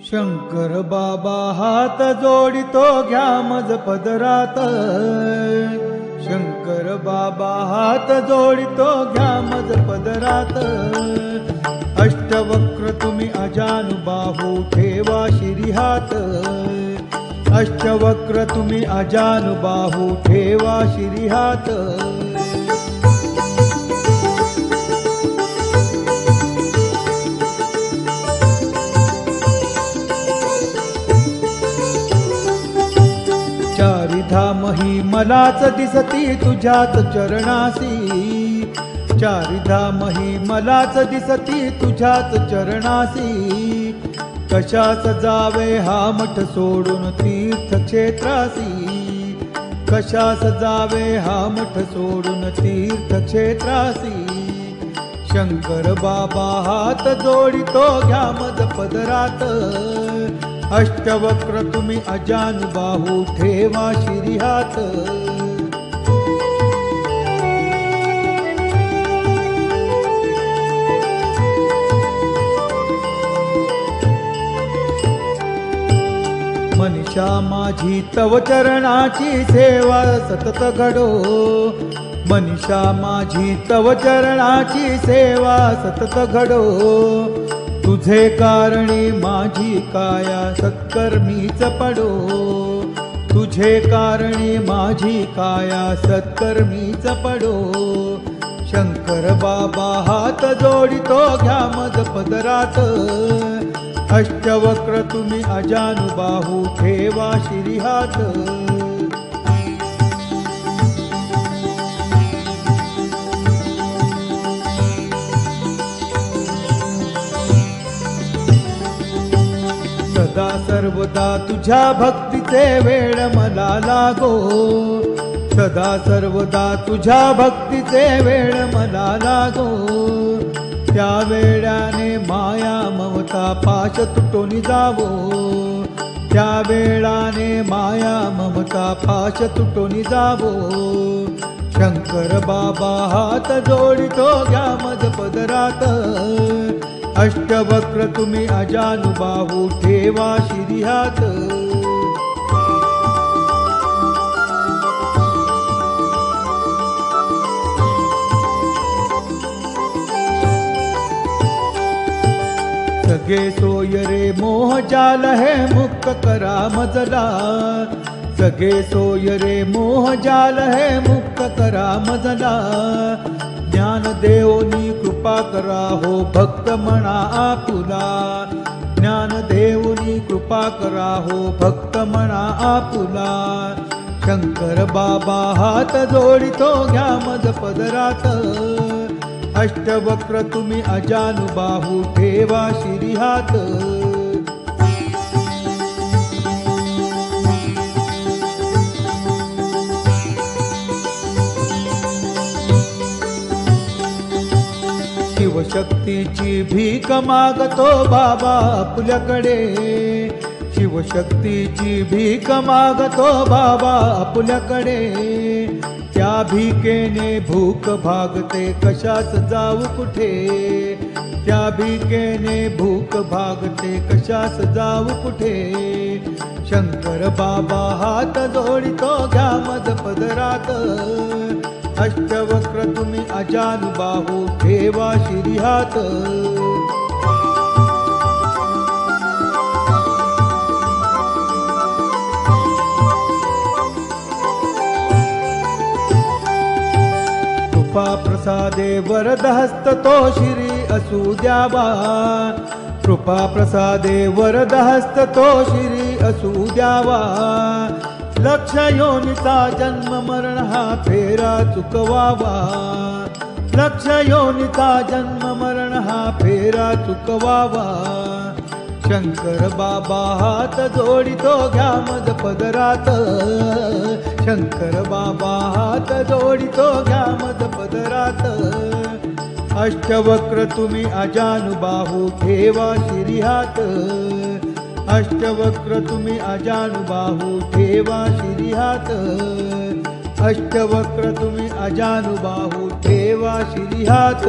शंकर बाबा हात जोडितो घ्या मज पदरात। शंकर बाबा हात जोडितो घ्या मज पदरात। अष्टवक्र तुम्ही अजानुबाहू ठेवा शिरी हात। अष्टवक्र तुम्ही अजानुबाहू ठेवा शिरी हात। चारिधाम ही मलाच दिसती तुझ्याच चरणासी। चारिधाम ही मलाच दिसती तुझ्याच चरणासी। कशास जावे हा मठ सोडून तीर्थक्षेत्रासी। कशास जावे हा मठ सोडून तीर्थक्षेत्रासी। शंकर बाबा हात जोडितो घ्या मज पदरात। अष्टवक्र तुम्ही अजानुबाहू ठेवा शिरी हात। मनीषा माझी तव चरणाची सेवा सतत घडो। मनीषा माझी तव चरणाची सेवा सतत घडो। तुझे कारणी माझी काया सत्कर्मीच पडो। तुझे कारणी माझी काया सत्कर्मीच पडो। शंकर बाबा हात जोडितो घ्या मज पदरात। अष्टवक्र तुम्ही अजानुबाहू ठेवा शिरी हात। सदा सर्वदा तुझ्या भक्तीचे वेळ मला लागो। सदा सर्वदा तुझ्या भक्तीचे वेळ मला लागो। त्या वेळाने माया ममता पाश तुटून जावो। त्या वेळाने माया ममता पाश तुटून जावो। शंकर बाबा हात जोडितो घ्या मज पदरात। अष्टवक्र तुम्ही अजानुबाहू ठेवा शिरी हात। सगे सोय रे मोह जाल है मुक्त करा मजला। सगे सोय रे मोह जाल है मुक्त करा मजला। ज्ञान देवनी कृपा करा हो भक्त म्हणा आपुला। ज्ञान देवनी कृपा करा हो भक्त म्हणा आपुला। शंकर बाबा हात जोडितो घ्या मज पदरात। अष्टवक्र तुम्ही अजानुबाहू ठेवा शिरी हात। शिवशक्तीची भीक मागतो बाबा आपल्याकडे। शिवशक्तीची भीक मागतो बाबा आपल्याकडे। त्या भीकेने भूक भागते कशास जाऊ कुठे। त्या भीकेने भूक भागते कशास जाऊ कुठे। शंकर बाबा हात जोडितो घ्या मज पदरात। अष्टवक्र तुम्ही अजानुबाहू ठेवा शिरी हात। कृपा प्रसादे वरद हस्त तो शिरी असू द्यावा। कृपा प्रसादे वरद हस्त तो शिरी असू द्यावा। लक्ष योनीचा जन्म मरण हा फेरा चुकवावा। लक्ष योनीचा जन्म मरण हा फेरा चुकवावा। शंकर बाबा हात जोडितो घ्या मज पदरात। शंकर बाबा हात जोडितो घ्या मज पदरात। अष्टवक्र तुम्ही अजानुबाहू ठेवा शिरी हात। अष्टवक्र तुम्ही अजानुबाहू ठेवा शिरी हात। अष्टवक्र तुम्ही अजानुबाहू ठेवा शिरी हात।